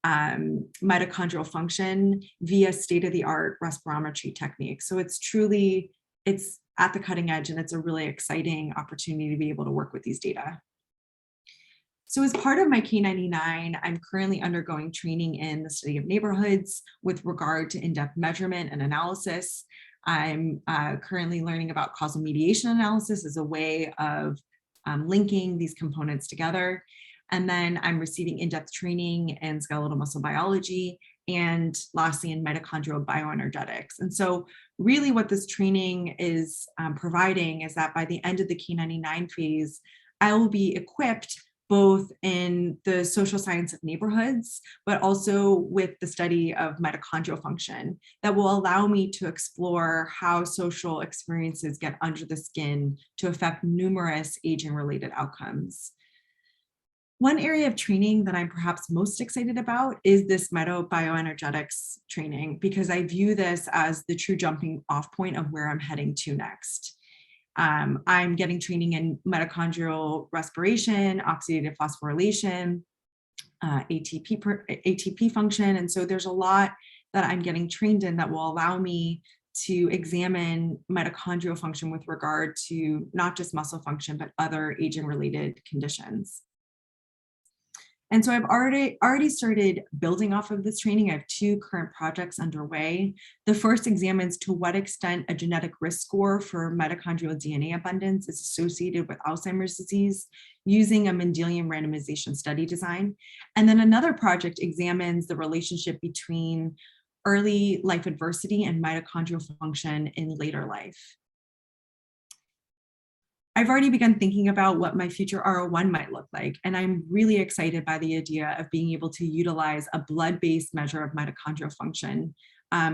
mitochondrial function via state-of-the-art respirometry techniques. So it's at the cutting edge, and it's a really exciting opportunity to be able to work with these data. So as part of my K99, I'm currently undergoing training in the study of neighborhoods with regard to in-depth measurement and analysis. I'm currently learning about causal mediation analysis as a way of linking these components together. And then I'm receiving in-depth training in skeletal muscle biology, and lastly in mitochondrial bioenergetics. And so really what this training is providing is that by the end of the K99 phase, I will be equipped both in the social science of neighborhoods, but also with the study of mitochondrial function that will allow me to explore how social experiences get under the skin to affect numerous aging-related outcomes. One area of training that I'm perhaps most excited about is this bioenergetics training, because I view this as the true jumping off point of where I'm heading to next. I'm getting training in mitochondrial respiration, oxidative phosphorylation, ATP function. And so there's a lot that I'm getting trained in that will allow me to examine mitochondrial function with regard to not just muscle function, but other aging-related conditions. And so I've already started building off of this training. I have 2 current projects underway. The first examines to what extent a genetic risk score for mitochondrial DNA abundance is associated with Alzheimer's disease using a Mendelian randomization study design. And then another project examines the relationship between early life adversity and mitochondrial function in later life. I've already begun thinking about what my future R01 might look like, and I'm really excited by the idea of being able to utilize a blood-based measure of mitochondrial function,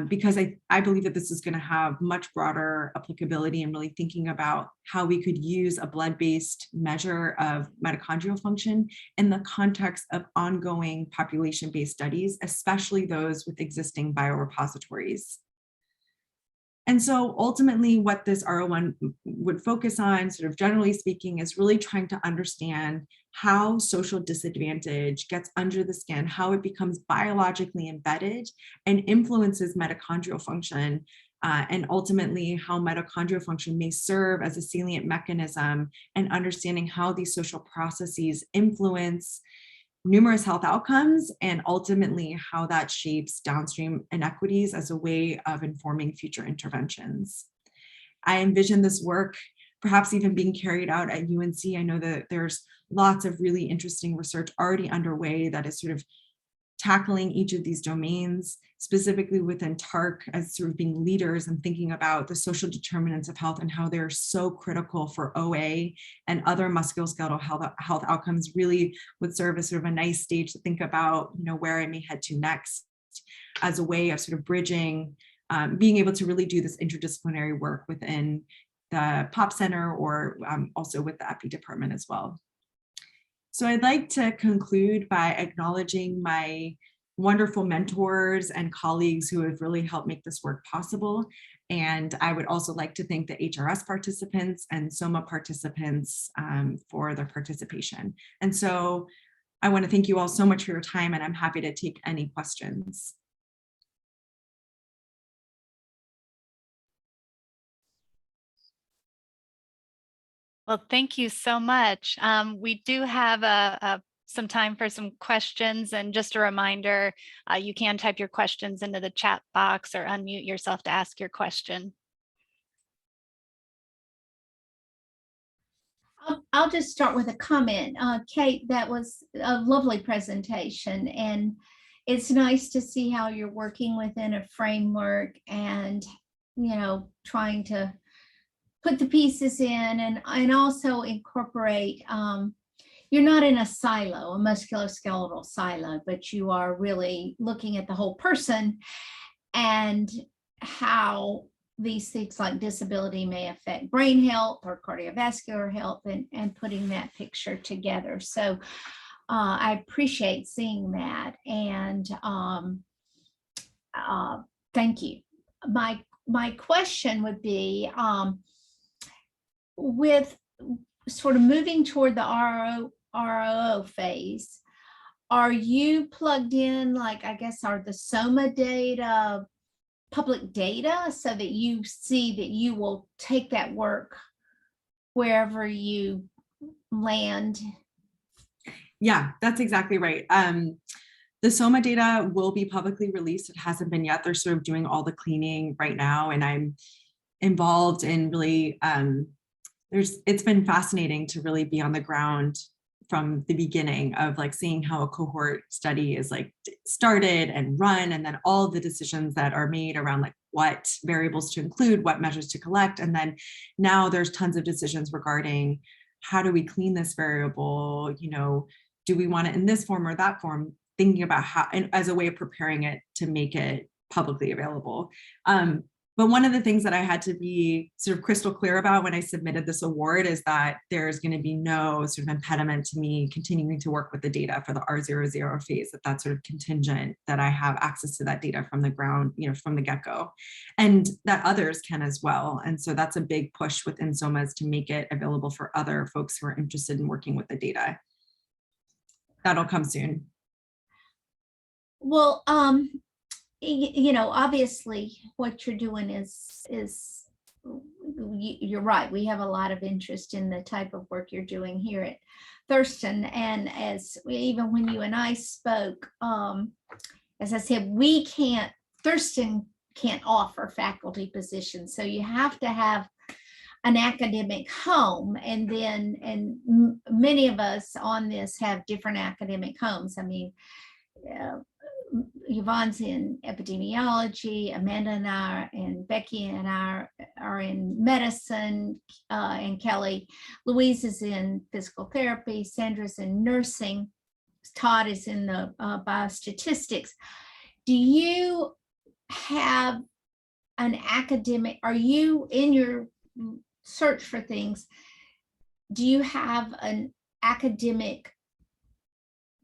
because I believe that this is going to have much broader applicability in really thinking about how we could use a blood-based measure of mitochondrial function in the context of ongoing population-based studies, especially those with existing biorepositories. And so ultimately what this R01 would focus on, sort of generally speaking, is really trying to understand how social disadvantage gets under the skin, how it becomes biologically embedded and influences mitochondrial function, and ultimately how mitochondrial function may serve as a salient mechanism, and understanding how these social processes influence numerous health outcomes, and ultimately how that shapes downstream inequities as a way of informing future interventions. I envision this work perhaps even being carried out at UNC. I know that there's lots of really interesting research already underway that is sort of tackling each of these domains, specifically within TARC as sort of being leaders and thinking about the social determinants of health and how they're so critical for OA and other musculoskeletal health outcomes, really would serve as sort of a nice stage to think about, where I may head to next as a way of sort of bridging, being able to really do this interdisciplinary work within the POP Center or also with the Epi department as well. So I'd like to conclude by acknowledging my wonderful mentors and colleagues who have really helped make this work possible. And I would also like to thank the HRS participants and SOMA participants for their participation. And so I want to thank you all so much for your time, and I'm happy to take any questions. Well, thank you so much. We do have some time for some questions, and just a reminder, you can type your questions into the chat box or unmute yourself to ask your question. I'll just start with a comment. Kate, that was a lovely presentation, and it's nice to see how you're working within a framework and, trying to put the pieces in and also incorporate, you're not in a silo, a musculoskeletal silo, but you are really looking at the whole person and how these things like disability may affect brain health or cardiovascular health, and putting that picture together. So I appreciate seeing that, and thank you. My question would be, with sort of moving toward the ROO phase, are you plugged in, like, I guess, are the SOMA data public data so that you see that you will take that work wherever you land? Yeah, that's exactly right. The SOMA data will be publicly released. It hasn't been yet. They're sort of doing all the cleaning right now, and I'm involved in really, it's been fascinating to really be on the ground from the beginning of like seeing how a cohort study is like started and run, and then all the decisions that are made around like what variables to include, what measures to collect. And then now there's tons of decisions regarding how do we clean this variable, do we want it in this form or that form, thinking about how, and as a way of preparing it to make it publicly available. But one of the things that I had to be sort of crystal clear about when I submitted this award is that there's going to be no sort of impediment to me continuing to work with the data for the R00 phase, that's sort of contingent that I have access to that data from the ground, from the get-go, and that others can as well. And so that's a big push within SOMAs to make it available for other folks who are interested in working with the data. That'll come soon. Well, obviously what you're doing is you're right. We have a lot of interest in the type of work you're doing here at Thurston. And even when you and I spoke, as I said, Thurston can't offer faculty positions. So you have to have an academic home, and many of us on this have different academic homes. I mean, Yvonne's in epidemiology, Amanda and I and Becky and I are in medicine, and Kelly. Louise is in physical therapy, Sandra's in nursing, Todd is in the biostatistics. Do you have an academic, are you in your search for things, do you have an academic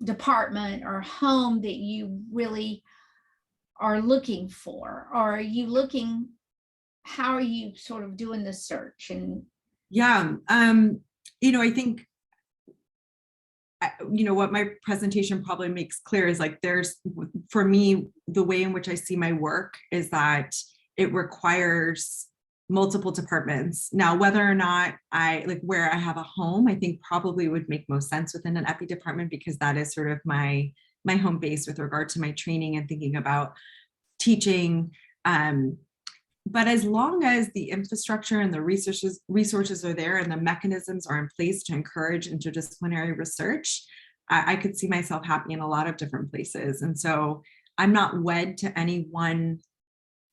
department or home that you really are looking for? Or are you looking, how are you sort of doing the search? And yeah, I think what my presentation probably makes clear is like for me, the way in which I see my work is that it requires multiple departments. Now, whether or not where I have a home, I think probably would make most sense within an epi department, because that is sort of my home base with regard to my training and thinking about teaching. But as long as the infrastructure and the resources are there and the mechanisms are in place to encourage interdisciplinary research, I could see myself happy in a lot of different places. And so I'm not wed to any one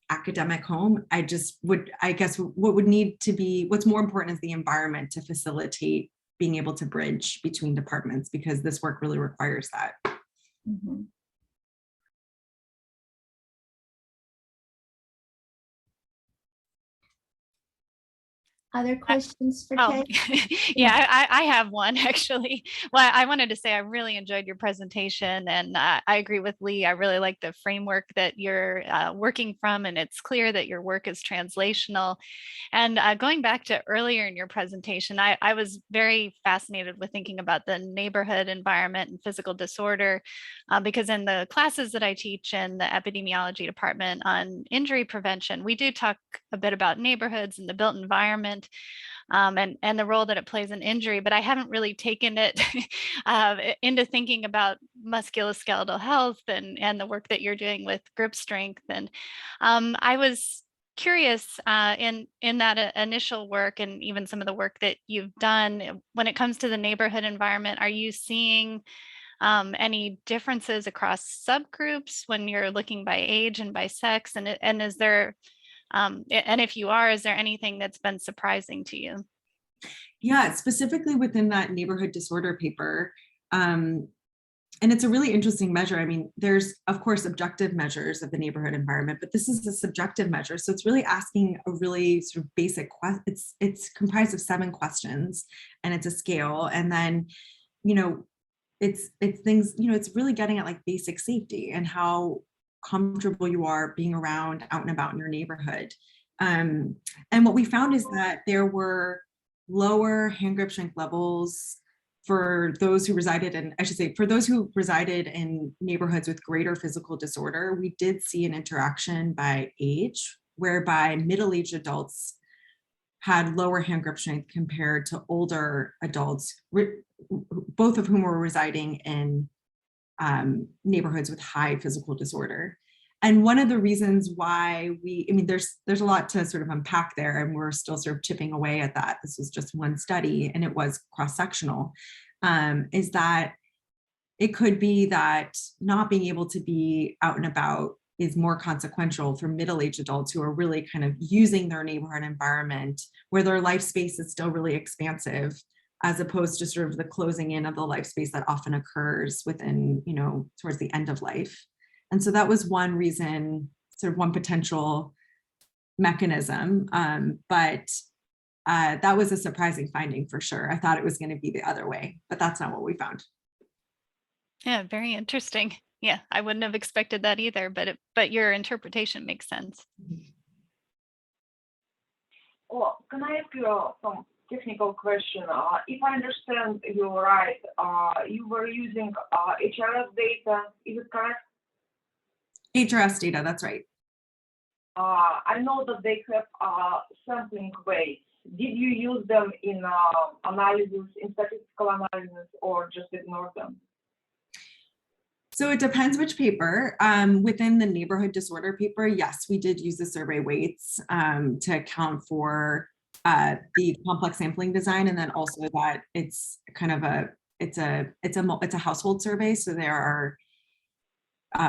academic home. I guess what would need to be, what's more important is the environment to facilitate being able to bridge between departments, because this work really requires that. Mhm. Other questions for Oh, Kate? yeah, I have one actually. Well, I wanted to say I really enjoyed your presentation, and I agree with Lee. I really like the framework that you're working from, and it's clear that your work is translational. And going back to earlier in your presentation, I was very fascinated with thinking about the neighborhood environment and physical disorder, because in the classes that I teach in the epidemiology department on injury prevention, we do talk a bit about neighborhoods and the built environment, and the role that it plays in injury, but I haven't really taken it into thinking about musculoskeletal health and the work that you're doing with grip strength. And I was curious in that initial work and even some of the work that you've done when it comes to the neighborhood environment. Are you seeing any differences across subgroups when you're looking by age and by sex? And is there and if you are, is there anything that's been surprising to you? Yeah, specifically within that neighborhood disorder paper. And it's a really interesting measure. I mean, there's, of course, objective measures of the neighborhood environment, but this is a subjective measure. So it's really asking a really sort of basic question. It's comprised of 7 questions, and it's a scale. And then, it's things, it's really getting at like basic safety and how comfortable you are being around out and about in your neighborhood. And what we found is that there were lower hand grip strength levels for those who resided in, I should say, for those who resided in neighborhoods with greater physical disorder. We did see an interaction by age, whereby middle-aged adults had lower hand grip strength compared to older adults, both of whom were residing in neighborhoods with high physical disorder. And one of the reasons why there's a lot to sort of unpack there, and we're still sort of chipping away at that. This was just one study, and it was cross-sectional, is that it could be that not being able to be out and about is more consequential for middle-aged adults who are really kind of using their neighborhood environment where their life space is still really expansive, as opposed to sort of the closing in of the life space that often occurs within, towards the end of life. And so that was one reason, sort of one potential mechanism, but that was a surprising finding for sure. I thought it was going to be the other way, but that's not what we found. Yeah, very interesting. Yeah, I wouldn't have expected that either, but your interpretation makes sense. Well, can I ask you some technical question? If I understand you right, you were using HRS data, is it correct? HRS data, that's right. I know that they have sampling weights. Did you use them in analysis, in statistical analysis, or just ignore them? So it depends which paper. Within the neighborhood disorder paper, yes, we did use the survey weights to account for the complex sampling design, and then also that it's kind of it's a household survey, so there are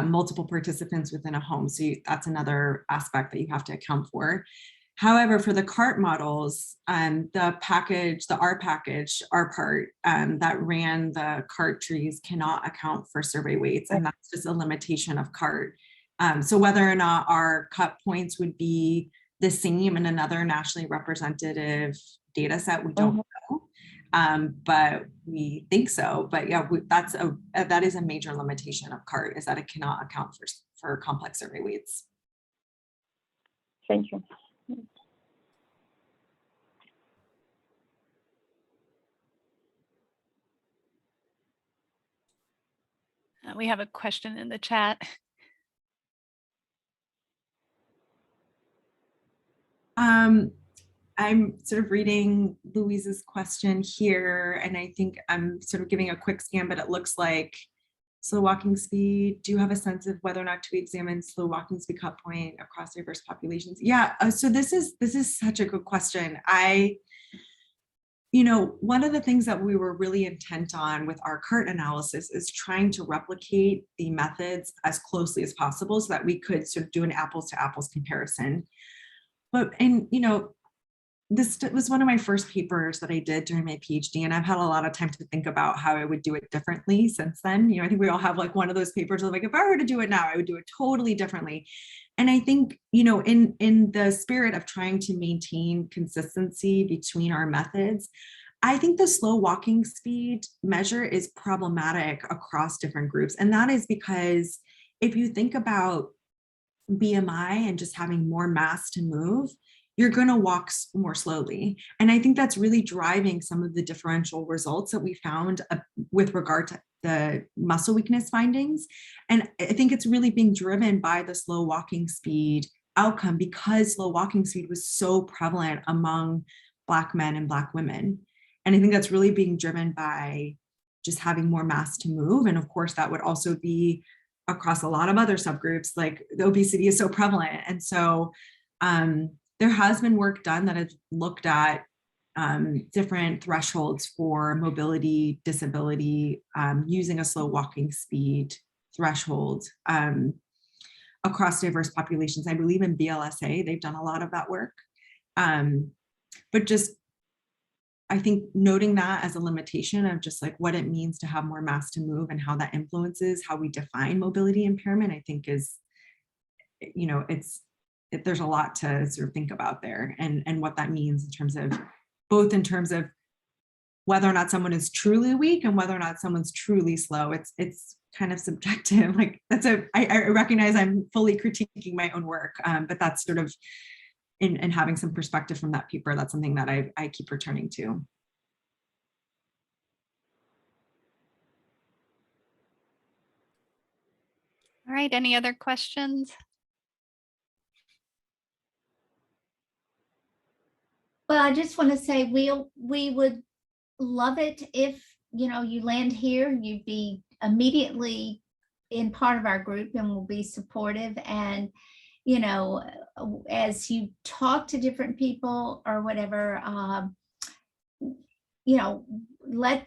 multiple participants within a home. So that's another aspect that you have to account for. However, for the CART models, the R package, R part that ran the CART trees cannot account for survey weights, and that's just a limitation of CART. So whether or not our cut points would be the same in another nationally representative data set, we don't know. But we think so. But yeah, that is a major limitation of CART, is that it cannot account for complex survey weights. Thank you. We have a question in the chat. I'm sort of reading Louise's question here, and I think I'm sort of giving a quick scan, but it looks like slow walking speed. Do you have a sense of whether or not to examine slow walking speed cut point across diverse populations? Yeah, so this is such a good question. one of the things that we were really intent on with our CART analysis is trying to replicate the methods as closely as possible so that we could sort of do an apples to apples comparison. This was one of my first papers that I did during my PhD, and I've had a lot of time to think about how I would do it differently since then. I think we all have like one of those papers of like, if I were to do it now, I would do it totally differently. And I think, in the spirit of trying to maintain consistency between our methods, I think the slow walking speed measure is problematic across different groups. And that is because if you think about BMI and just having more mass to move, you're going to walk more slowly. And I think that's really driving some of the differential results that we found with regard to the muscle weakness findings. And I think it's really being driven by the slow walking speed outcome because slow walking speed was so prevalent among Black men and Black women. And I think that's really being driven by just having more mass to move. And of course, that would also be across a lot of other subgroups, like the obesity is so prevalent. And so there has been work done that has looked at different thresholds for mobility, disability, using a slow walking speed threshold across diverse populations. I believe in BLSA, they've done a lot of that work. But just, I think noting that as a limitation of just like what it means to have more mass to move and how that influences how we define mobility impairment, I think is, there's a lot to sort of think about there and what that means in terms of both in terms of whether or not someone is truly weak and whether or not someone's truly slow. It's kind of subjective. Like I recognize I'm fully critiquing my own work, but that's sort of in having some perspective from that paper, that's something that I keep returning to. All right, any other questions? Well, I just want to say we would love it if you land here, you'd be immediately in part of our group and will be supportive. And as you talk to different people or whatever,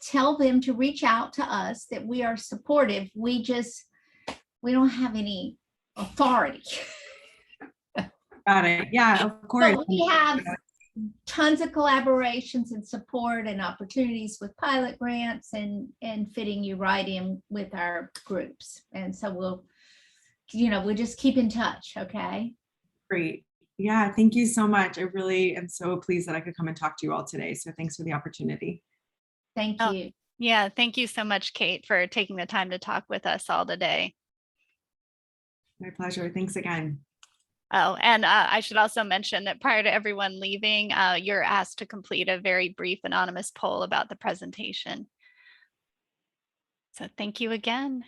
tell them to reach out to us that we are supportive. We don't have any authority. Got it. Yeah, of course. But we have tons of collaborations and support and opportunities with pilot grants and fitting you right in with our groups. And so we'll just keep in touch. Okay. Great. Yeah. Thank you so much. I really am so pleased that I could come and talk to you all today. So thanks for the opportunity. Thank you. Yeah. Thank you so much, Kate, for taking the time to talk with us all today. My pleasure. Thanks again. Oh, and I should also mention that prior to everyone leaving, you're asked to complete a very brief anonymous poll about the presentation. So thank you again.